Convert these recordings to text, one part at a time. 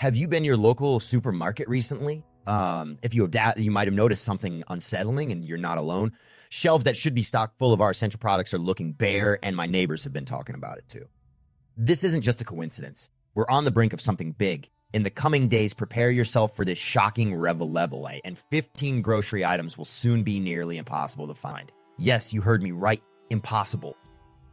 Have you been to your local supermarket recently? If you have you might have noticed something unsettling, and you're not alone. Shelves that should be stocked full of our essential products are looking bare, and my neighbors have been talking about it too. This isn't just a coincidence. We're on the brink of something big. In the coming days, prepare yourself for this shocking level, and 15 grocery items will soon be nearly impossible to find. Yes, you heard me right, impossible.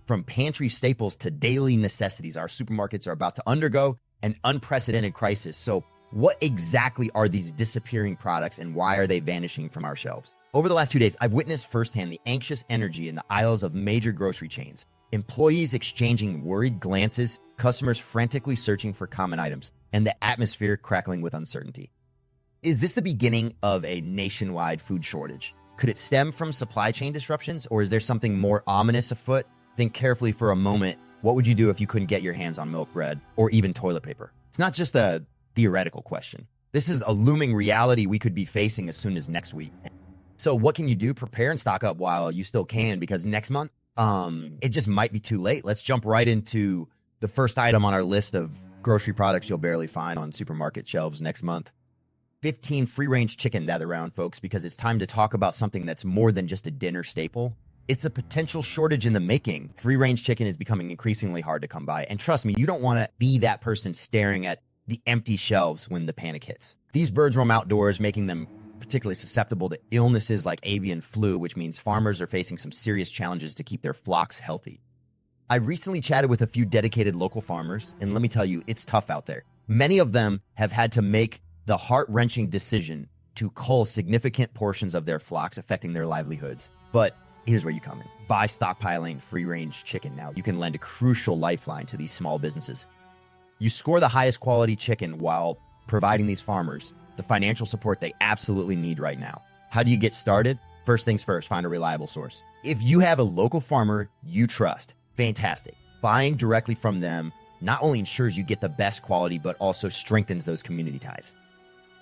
From pantry staples to daily necessities, our supermarkets are about to undergo an unprecedented crisis. So, what exactly are these disappearing products, and why are they vanishing from our shelves? Over the last 2 days, I've witnessed firsthand the anxious energy in the aisles of major grocery chains. Employees exchanging worried glances, customers frantically searching for common items, and the atmosphere crackling with uncertainty. Is this the beginning of a nationwide food shortage? Could it stem from supply chain disruptions, or is there something more ominous afoot? Think carefully for a moment. What would you do if you couldn't get your hands on milk, bread, or even toilet paper? It's not just a theoretical question. This is a looming reality we could be facing as soon as next week. So what can you do? Prepare and stock up while you still can, because next month, it just might be too late. Let's jump right into the first item on our list of grocery products you'll barely find on supermarket shelves next month. 15 free-range chicken. Gather around, folks, because it's time to talk about something that's more than just a dinner staple. It's a potential shortage in the making. Free-range chicken is becoming increasingly hard to come by. And trust me, you don't want to be that person staring at the empty shelves when the panic hits. These birds roam outdoors, making them particularly susceptible to illnesses like avian flu, which means farmers are facing some serious challenges to keep their flocks healthy. I recently chatted with a few dedicated local farmers, and let me tell you, it's tough out there. Many of them have had to make the heart-wrenching decision to cull significant portions of their flocks, affecting their livelihoods. But here's where you come in. By stockpiling free-range chicken now, you can lend a crucial lifeline to these small businesses. You score the highest quality chicken while providing these farmers the financial support they absolutely need right now. How do you get started? First things first, find a reliable source. If you have a local farmer you trust, fantastic. Buying directly from them not only ensures you get the best quality, but also strengthens those community ties.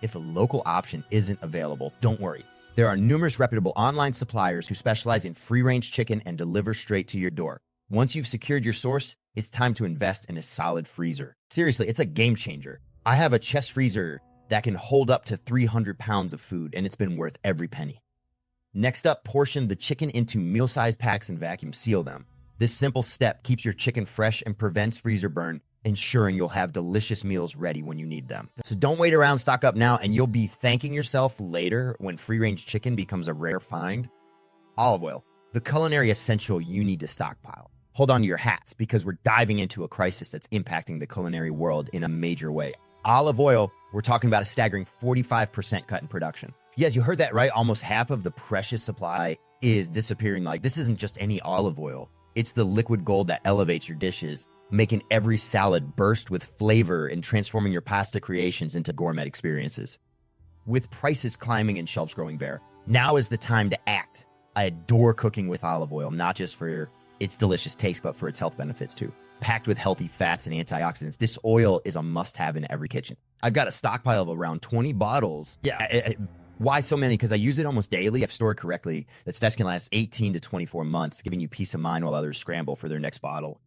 If a local option isn't available, don't worry. There are numerous reputable online suppliers who specialize in free-range chicken and deliver straight to your door. Once you've secured your source, it's time to invest in a solid freezer. Seriously, it's a game changer. I have a chest freezer that can hold up to 300 pounds of food, and it's been worth every penny. Next up, portion the chicken into meal-sized packs and vacuum seal them. This simple step keeps your chicken fresh and prevents freezer burn, ensuring you'll have delicious meals ready when you need them. So don't wait around, stock up now, and you'll be thanking yourself later when free-range chicken becomes a rare find. Olive oil, the culinary essential you need to stockpile. Hold on to your hats, because we're diving into a crisis that's impacting the culinary world in a major way. Olive oil, we're talking about a staggering 45% cut in production. Yes, you heard that right. Almost half of the precious supply is disappearing. Like, this isn't just any olive oil. It's the liquid gold that elevates your dishes, making every salad burst with flavor and transforming your pasta creations into gourmet experiences. With prices climbing and shelves growing bare, now is the time to act. I adore cooking with olive oil, not just for its delicious taste, but for its health benefits too. Packed with healthy fats and antioxidants, this oil is a must-have in every kitchen. I've got a stockpile of around 20 bottles. Why so many? Because I use it almost daily. I've stored correctly. That can last 18 to 24 months, giving you peace of mind while others scramble for their next bottle.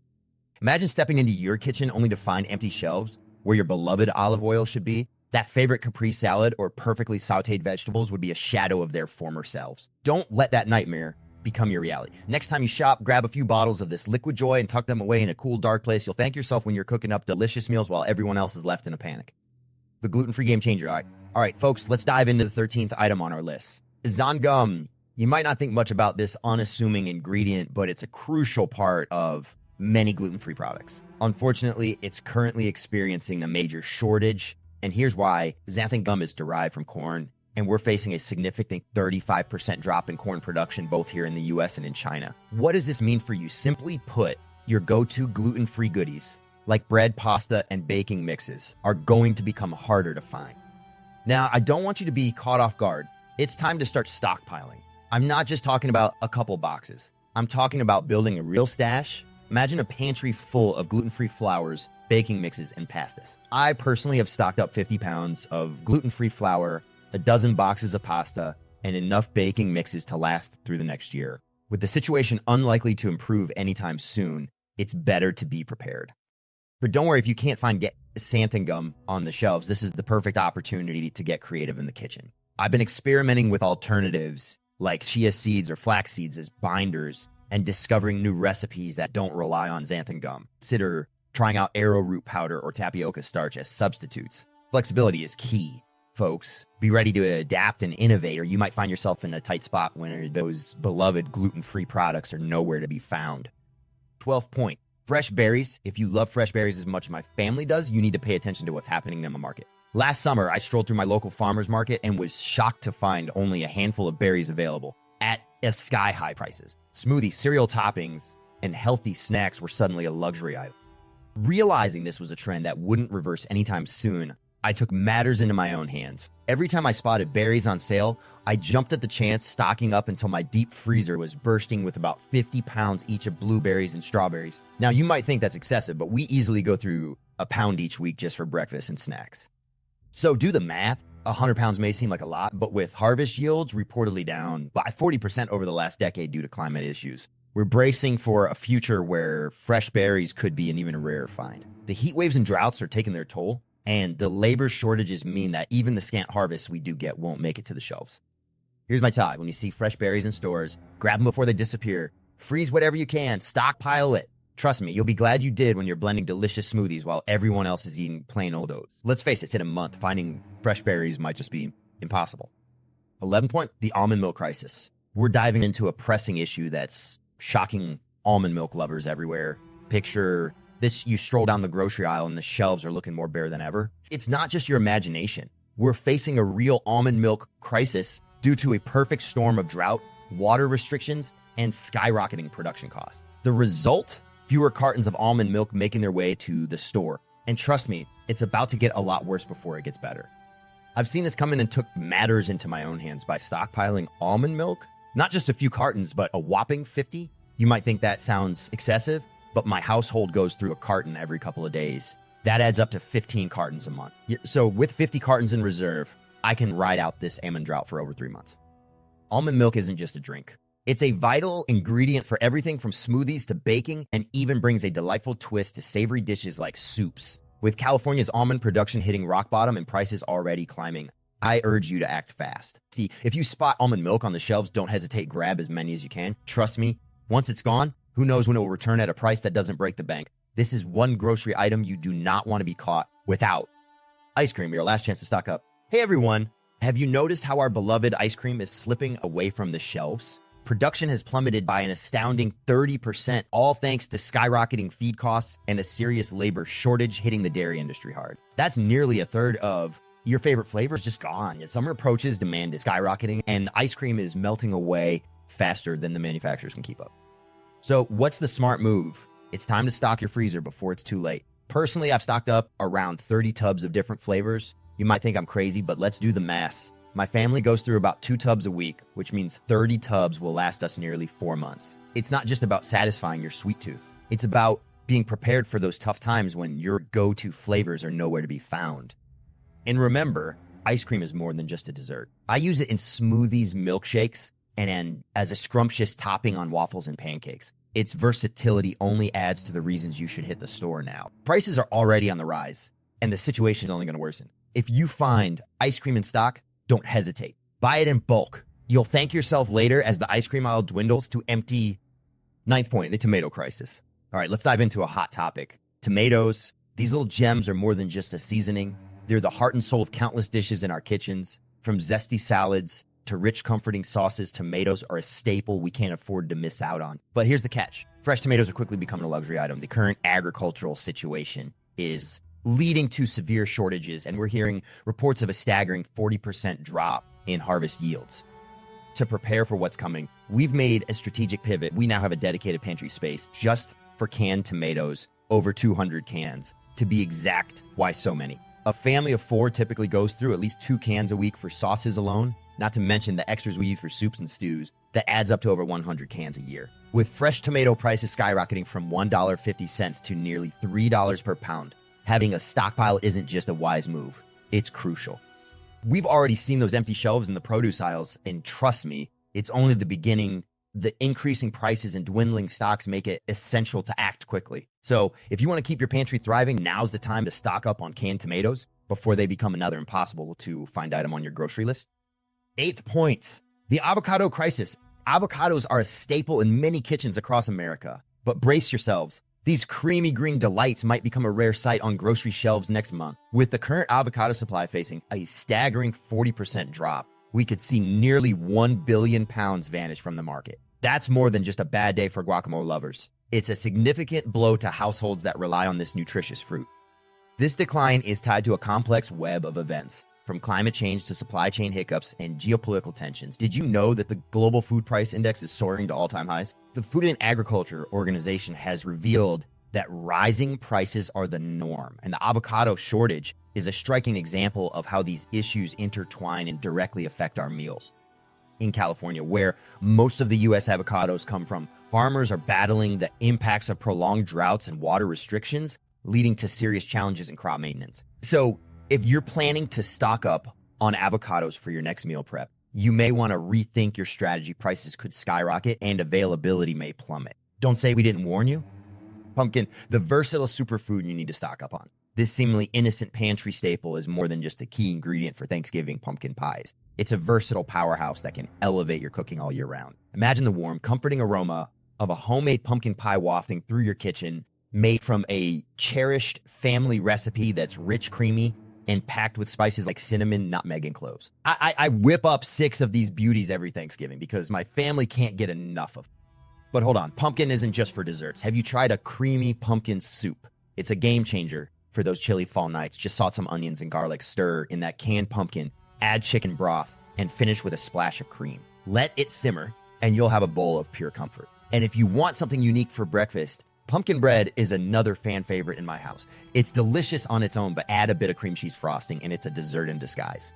Imagine stepping into your kitchen only to find empty shelves where your beloved olive oil should be. That favorite Capri salad or perfectly sauteed vegetables would be a shadow of their former selves. Don't let that nightmare become your reality. Next time you shop, grab a few bottles of this liquid joy and tuck them away in a cool, dark place. You'll thank yourself when you're cooking up delicious meals while everyone else is left in a panic. The gluten-free game changer. All right, folks, let's dive into the 13th item on our list. Xan gum. You might not think much about this unassuming ingredient, but it's a crucial part of many gluten-free products. Unfortunately, it's currently experiencing a major shortage, and here's why. Xanthan gum is derived from corn, and we're facing a significant 35% drop in corn production both here in the US and in China. What does this mean for you? Simply put, your go-to gluten-free goodies, like bread, pasta, and baking mixes, are going to become harder to find. Now, I don't want you to be caught off guard. It's time to start stockpiling. I'm not just talking about a couple boxes. I'm talking about building a real stash. Imagine a pantry full of gluten-free flours, baking mixes, and pastas. I personally have stocked up 50 pounds of gluten-free flour, a dozen boxes of pasta, and enough baking mixes to last through the next year. With the situation unlikely to improve anytime soon, it's better to be prepared. But don't worry if you can't find xanthan gum on the shelves. This is the perfect opportunity to get creative in the kitchen. I've been experimenting with alternatives like chia seeds or flax seeds as binders and discovering new recipes that don't rely on xanthan gum. Consider trying out arrowroot powder or tapioca starch as substitutes. Flexibility is key, folks. Be ready to adapt and innovate, or you might find yourself in a tight spot when those beloved gluten-free products are nowhere to be found. 12th point, fresh berries. If you love fresh berries as much as my family does, you need to pay attention to what's happening in the market. Last summer, I strolled through my local farmer's market and was shocked to find only a handful of berries available at sky-high prices. Smoothies, cereal toppings, and healthy snacks were suddenly a luxury item. Realizing this was a trend that wouldn't reverse anytime soon, I took matters into my own hands. Every time I spotted berries on sale, I jumped at the chance, stocking up until my deep freezer was bursting with about 50 pounds each of blueberries and strawberries. Now, you might think that's excessive, but we easily go through a pound each week just for breakfast and snacks. So do the math. 100 pounds may seem like a lot, but with harvest yields reportedly down by 40% over the last decade due to climate issues, we're bracing for a future where fresh berries could be an even rarer find. The heat waves and droughts are taking their toll, and the labor shortages mean that even the scant harvests we do get won't make it to the shelves. Here's my tip. When you see fresh berries in stores, grab them before they disappear. Freeze whatever you can. Stockpile it. Trust me, you'll be glad you did when you're blending delicious smoothies while everyone else is eating plain old oats. Let's face it, in a month, finding fresh berries might just be impossible. 11th point, the almond milk crisis. We're diving into a pressing issue that's shocking almond milk lovers everywhere. Picture this, you stroll down the grocery aisle and the shelves are looking more bare than ever. It's not just your imagination. We're facing a real almond milk crisis due to a perfect storm of drought, water restrictions, and skyrocketing production costs. The result? Fewer cartons of almond milk making their way to the store. And trust me, it's about to get a lot worse before it gets better. I've seen this come in and took matters into my own hands by stockpiling almond milk. Not just a few cartons, but a whopping 50. You might think that sounds excessive, but my household goes through a carton every couple of days. That adds up to 15 cartons a month. So with 50 cartons in reserve, I can ride out this almond drought for over 3 months. Almond milk isn't just a drink. It's a vital ingredient for everything from smoothies to baking, and even brings a delightful twist to savory dishes like soups. With California's almond production hitting rock bottom and prices already climbing, I urge you to act fast. See, if you spot almond milk on the shelves, don't hesitate, grab as many as you can. Trust me, once it's gone, who knows when it will return at a price that doesn't break the bank. This is one grocery item you do not want to be caught without. Ice cream, your last chance to stock up. Hey everyone, have you noticed how our beloved ice cream is slipping away from the shelves? Production has plummeted by an astounding 30%, all thanks to skyrocketing feed costs and a serious labor shortage hitting the dairy industry hard. That's nearly a third of your favorite flavors just gone. Summer approaches, demand is skyrocketing, and ice cream is melting away faster than the manufacturers can keep up. So what's the smart move? It's time to stock your freezer before it's too late. Personally, I've stocked up around 30 tubs of different flavors. You might think I'm crazy, but let's do the math. My family goes through about 2 tubs a week, which means 30 tubs will last us nearly 4 months. It's not just about satisfying your sweet tooth. It's about being prepared for those tough times when your go-to flavors are nowhere to be found. And remember, ice cream is more than just a dessert. I use it in smoothies, milkshakes, and as a scrumptious topping on waffles and pancakes. Its versatility only adds to the reasons you should hit the store now. Prices are already on the rise, and the situation is only going to worsen. If you find ice cream in stock, don't hesitate. Buy it in bulk. You'll thank yourself later as the ice cream aisle dwindles to empty. 9th point, the tomato crisis. All right, let's dive into a hot topic. Tomatoes. These little gems are more than just a seasoning. They're the heart and soul of countless dishes in our kitchens. From zesty salads to rich, comforting sauces, tomatoes are a staple we can't afford to miss out on. But here's the catch. Fresh tomatoes are quickly becoming a luxury item. The current agricultural situation is leading to severe shortages, and we're hearing reports of a staggering 40% drop in harvest yields. To prepare for what's coming, we've made a strategic pivot. We now have a dedicated pantry space just for canned tomatoes, over 200 cans. To be exact, why so many? A family of 4 typically goes through at least 2 cans a week for sauces alone, not to mention the extras we use for soups and stews. That adds up to over 100 cans a year. With fresh tomato prices skyrocketing from $1.50 to nearly $3 per pound, having a stockpile isn't just a wise move, it's crucial. We've already seen those empty shelves in the produce aisles, and trust me, it's only the beginning the increasing prices and dwindling stocks make it essential to act quickly. So if you want to keep your pantry thriving, now's the time to stock up on canned tomatoes before they become another impossible to find item on your grocery list. 8th point, the avocado crisis. Avocados are a staple in many kitchens across America, but brace yourselves. These creamy green delights might become a rare sight on grocery shelves next month. With the current avocado supply facing a staggering 40% drop, we could see nearly 1 billion pounds vanish from the market. That's more than just a bad day for guacamole lovers. It's a significant blow to households that rely on this nutritious fruit. This decline is tied to a complex web of events, from climate change to supply chain hiccups and geopolitical tensions. Did you know that the global food price index is soaring to all-time highs? The Food and Agriculture Organization has revealed that rising prices are the norm, and the avocado shortage is a striking example of how these issues intertwine and directly affect our meals. In California, where most of the U.S. avocados come from, farmers are battling the impacts of prolonged droughts and water restrictions, leading to serious challenges in crop maintenance. So, if you're planning to stock up on avocados for your next meal prep, you may want to rethink your strategy. Prices could skyrocket and availability may plummet. Don't say we didn't warn you. Pumpkin, the versatile superfood you need to stock up on. This seemingly innocent pantry staple is more than just the key ingredient for Thanksgiving pumpkin pies. It's a versatile powerhouse that can elevate your cooking all year round. Imagine the warm, comforting aroma of a homemade pumpkin pie wafting through your kitchen, made from a cherished family recipe that's rich, creamy, and packed with spices like cinnamon, nutmeg, and cloves. I whip up 6 of these beauties every Thanksgiving because my family can't get enough of them. But hold on, pumpkin isn't just for desserts. Have you tried a creamy pumpkin soup? It's a game changer for those chilly fall nights. Just saute some onions and garlic, stir in that canned pumpkin, add chicken broth, and finish with a splash of cream. Let it simmer, and you'll have a bowl of pure comfort. And if you want something unique for breakfast, pumpkin bread is another fan favorite in my house. It's delicious on its own, but add a bit of cream cheese frosting, and it's a dessert in disguise.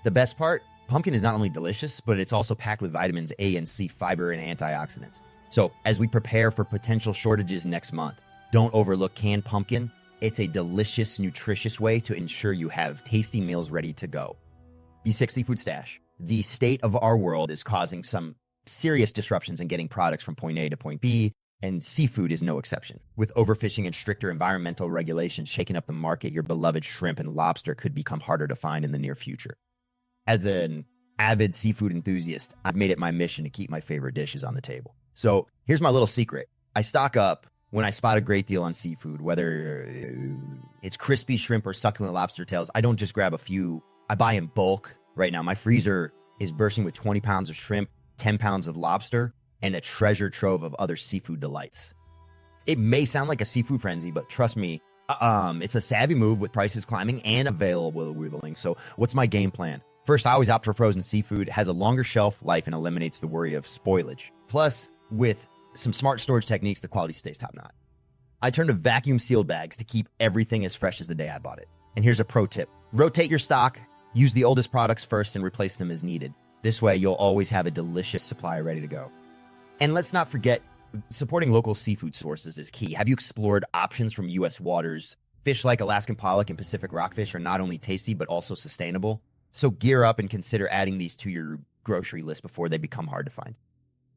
The best part, pumpkin is not only delicious, but it's also packed with vitamins A and C, fiber, and antioxidants. So as we prepare for potential shortages next month, don't overlook canned pumpkin. It's a delicious, nutritious way to ensure you have tasty meals ready to go. B6 Seafood Stash. The state of our world is causing some serious disruptions in getting products from point A to point B, and seafood is no exception. With overfishing and stricter environmental regulations shaking up the market, your beloved shrimp and lobster could become harder to find in the near future. As an avid seafood enthusiast, I've made it my mission to keep my favorite dishes on the table. So here's my little secret. I stock up when I spot a great deal on seafood, whether it's crispy shrimp or succulent lobster tails. I don't just grab a few. I buy in bulk. Right now, my freezer is bursting with 20 pounds of shrimp, 10 pounds of lobster, and a treasure trove of other seafood delights. It may sound like a seafood frenzy, but trust me, it's a savvy move with prices climbing and availability. So what's my game plan? First, I always opt for frozen seafood. It has a longer shelf life and eliminates the worry of spoilage. Plus, with some smart storage techniques, the quality stays top-notch. I turn to vacuum sealed bags to keep everything as fresh as the day I bought it. And here's a pro tip. Rotate your stock. Use the oldest products first and replace them as needed. This way, you'll always have a delicious supply ready to go. And let's not forget, supporting local seafood sources is key. Have you explored options from U.S. waters? Fish like Alaskan pollock and Pacific rockfish are not only tasty, but also sustainable. So gear up and consider adding these to your grocery list before they become hard to find.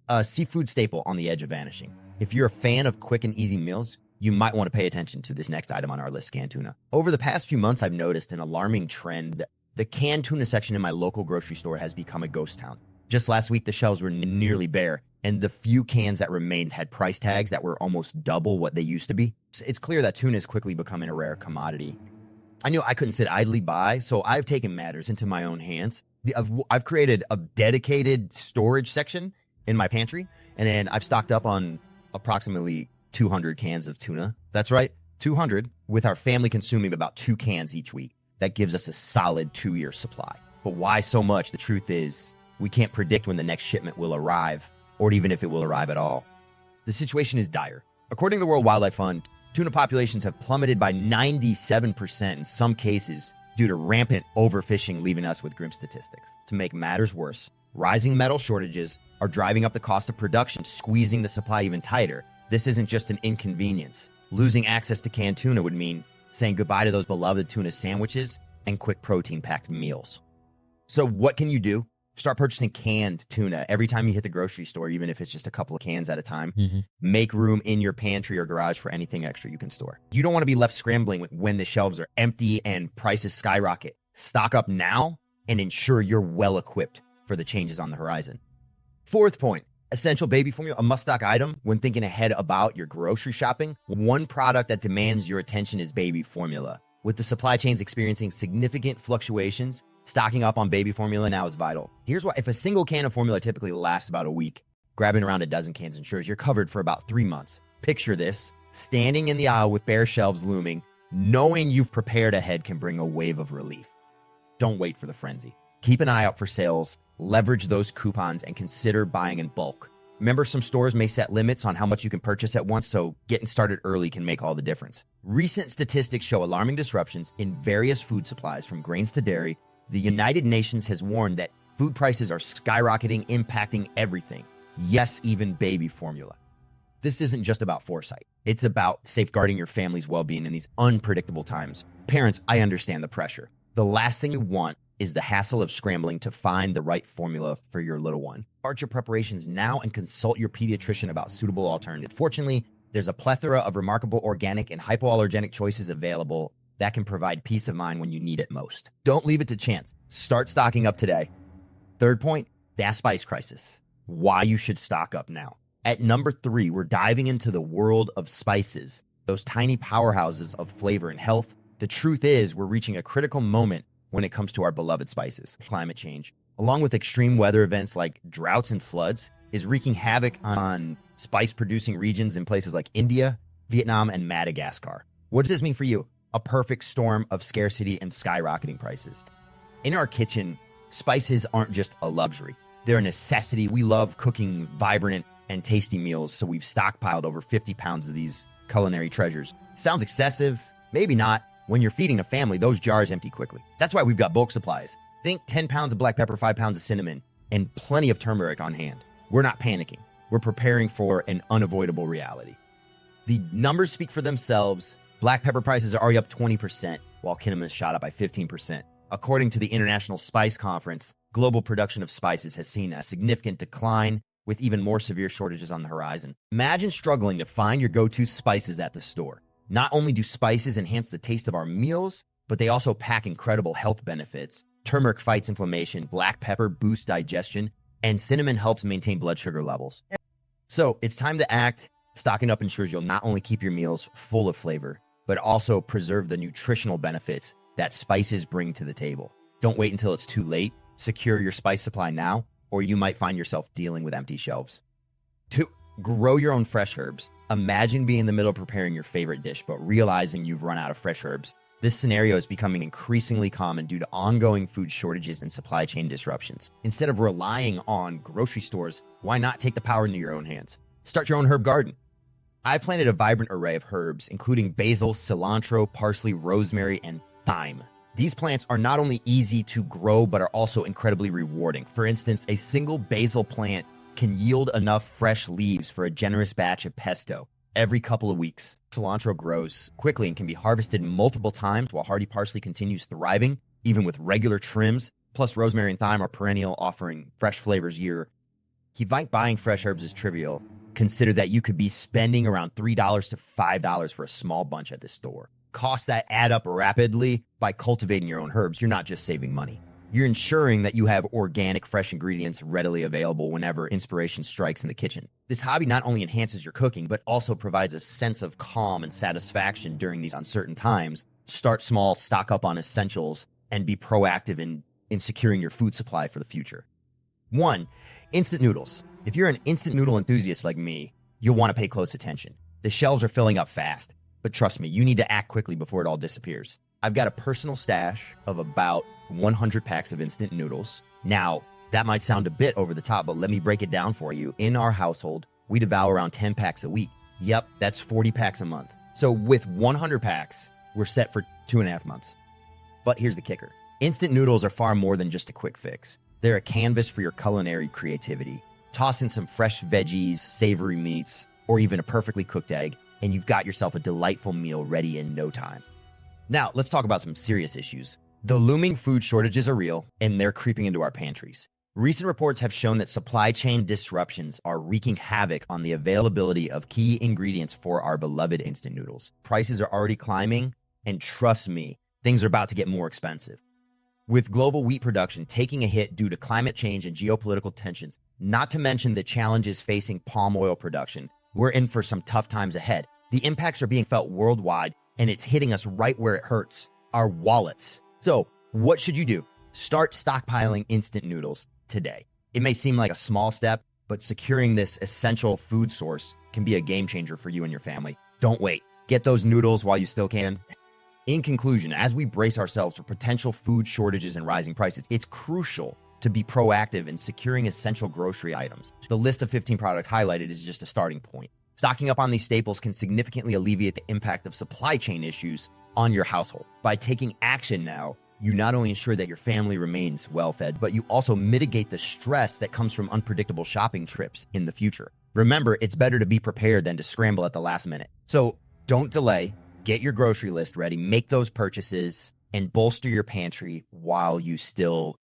A seafood staple on the edge of vanishing. If you're a fan of quick and easy meals, you might want to pay attention to this next item on our list, canned tuna. Over the past few months, I've noticed an alarming trend. The canned tuna section in my local grocery store has become a ghost town. Just last week, the shelves were nearly bare, and the few cans that remained had price tags that were almost double what they used to be. It's clear that tuna is quickly becoming a rare commodity. I knew I couldn't sit idly by, so I've taken matters into my own hands. I've created a dedicated storage section in my pantry, and then I've stocked up on approximately 200 cans of tuna. That's right, 200, with our family consuming about 2 cans each week. That gives us a solid 2-year supply. But why so much? The truth is, we can't predict when the next shipment will arrive, or even if it will arrive at all. The situation is dire. According to the World Wildlife Fund, tuna populations have plummeted by 97% in some cases due to rampant overfishing, leaving us with grim statistics. To make matters worse, rising metal shortages are driving up the cost of production, squeezing the supply even tighter. This isn't just an inconvenience. Losing access to canned tuna would mean saying goodbye to those beloved tuna sandwiches and quick protein-packed meals. So what can you do? Start purchasing canned tuna every time you hit the grocery store, even if it's just a couple of cans at a time. Make room in your pantry or garage for anything extra you can store. You don't want to be left scrambling when the shelves are empty and prices skyrocket. Stock up now and ensure you're well equipped for the changes on the horizon. Fourth point, essential baby formula, a must-stock item when thinking ahead about your grocery shopping. One product that demands your attention is baby formula. With the supply chains experiencing significant fluctuations, stocking up on baby formula now is vital. Here's why. If a single can of formula typically lasts about a week, grabbing around a dozen cans ensures you're covered for about 3 months. Picture this, standing in the aisle with bare shelves looming, knowing you've prepared ahead can bring a wave of relief. Don't wait for the frenzy. Keep an eye out for sales, leverage those coupons, and consider buying in bulk. Remember, some stores may set limits on how much you can purchase at once, so getting started early can make all the difference. Recent statistics show alarming disruptions in various food supplies, from grains to dairy. The United Nations has warned that food prices are skyrocketing, impacting everything. Yes, even baby formula. This isn't just about foresight. It's about safeguarding your family's well-being in these unpredictable times. Parents, I understand the pressure. The last thing you want is the hassle of scrambling to find the right formula for your little one. Start your preparations now and consult your pediatrician about suitable alternatives. Fortunately, there's a plethora of remarkable organic and hypoallergenic choices available that can provide peace of mind when you need it most. Don't leave it to chance. Start stocking up today. Third point, the spice crisis. Why you should stock up now. At number 3, we're diving into the world of spices, those tiny powerhouses of flavor and health. The truth is, we're reaching a critical moment when it comes to our beloved spices. Climate change, along with extreme weather events like droughts and floods, is wreaking havoc on spice-producing regions in places like India, Vietnam, and Madagascar. What does this mean for you? A perfect storm of scarcity and skyrocketing prices. In our kitchen, spices aren't just a luxury. They're a necessity. We love cooking vibrant and tasty meals, so we've stockpiled over 50 pounds of these culinary treasures. Sounds excessive? Maybe not. When you're feeding a family, those jars empty quickly. That's why we've got bulk supplies. Think 10 pounds of black pepper, 5 pounds of cinnamon, and plenty of turmeric on hand. We're not panicking. We're preparing for an unavoidable reality. The numbers speak for themselves. Black pepper prices are already up 20%, while cinnamon shot up by 15%. According to the International Spice Conference, global production of spices has seen a significant decline, with even more severe shortages on the horizon. Imagine struggling to find your go-to spices at the store. Not only do spices enhance the taste of our meals, but they also pack incredible health benefits. Turmeric fights inflammation, black pepper boosts digestion, and cinnamon helps maintain blood sugar levels. So it's time to act. Stocking up ensures you'll not only keep your meals full of flavor, but also preserve the nutritional benefits that spices bring to the table. Don't wait until it's too late. Secure your spice supply now, or you might find yourself dealing with empty shelves. 2, grow your own fresh herbs. Imagine being in the middle of preparing your favorite dish, but realizing you've run out of fresh herbs. This scenario is becoming increasingly common due to ongoing food shortages and supply chain disruptions. Instead of relying on grocery stores, why not take the power into your own hands? Start your own herb garden. I planted a vibrant array of herbs, including basil, cilantro, parsley, rosemary, and thyme. These plants are not only easy to grow, but are also incredibly rewarding. For instance, a single basil plant can yield enough fresh leaves for a generous batch of pesto every couple of weeks. Cilantro grows quickly and can be harvested multiple times, while hardy parsley continues thriving, even with regular trims. Plus, rosemary and thyme are perennial, offering fresh flavors year. If you think buying fresh herbs is trivial, consider that you could be spending around $3 to $5 for a small bunch at the store. Costs that add up rapidly. By cultivating your own herbs, you're not just saving money. You're ensuring that you have organic, fresh ingredients readily available whenever inspiration strikes in the kitchen. This hobby not only enhances your cooking, but also provides a sense of calm and satisfaction during these uncertain times. Start small, stock up on essentials, and be proactive in securing your food supply for the future. 1, instant noodles. If you're an instant noodle enthusiast like me, you'll want to pay close attention. The shelves are filling up fast, but trust me, you need to act quickly before it all disappears. I've got a personal stash of about 100 packs of instant noodles. Now, that might sound a bit over the top, but let me break it down for you. In our household, we devour around 10 packs a week. Yep, that's 40 packs a month. So with 100 packs, we're set for 2.5 months. But here's the kicker. Instant noodles are far more than just a quick fix. They're a canvas for your culinary creativity. Toss in some fresh veggies, savory meats, or even a perfectly cooked egg, and you've got yourself a delightful meal ready in no time. Now, let's talk about some serious issues. The looming food shortages are real, and they're creeping into our pantries. Recent reports have shown that supply chain disruptions are wreaking havoc on the availability of key ingredients for our beloved instant noodles. Prices are already climbing, and trust me, things are about to get more expensive. With global wheat production taking a hit due to climate change and geopolitical tensions, not to mention the challenges facing palm oil production, we're in for some tough times ahead. The impacts are being felt worldwide, and it's hitting us right where it hurts, our wallets. So, what should you do? Start stockpiling instant noodles today. It may seem like a small step, but securing this essential food source can be a game changer for you and your family. Don't wait. Get those noodles while you still can. In conclusion, as we brace ourselves for potential food shortages and rising prices, it's crucial to be proactive in securing essential grocery items. The list of 15 products highlighted is just a starting point. Stocking up on these staples can significantly alleviate the impact of supply chain issues on your household. By taking action now, you not only ensure that your family remains well-fed, but you also mitigate the stress that comes from unpredictable shopping trips in the future. Remember, it's better to be prepared than to scramble at the last minute. So don't delay. Get your grocery list ready, make those purchases, and bolster your pantry while you still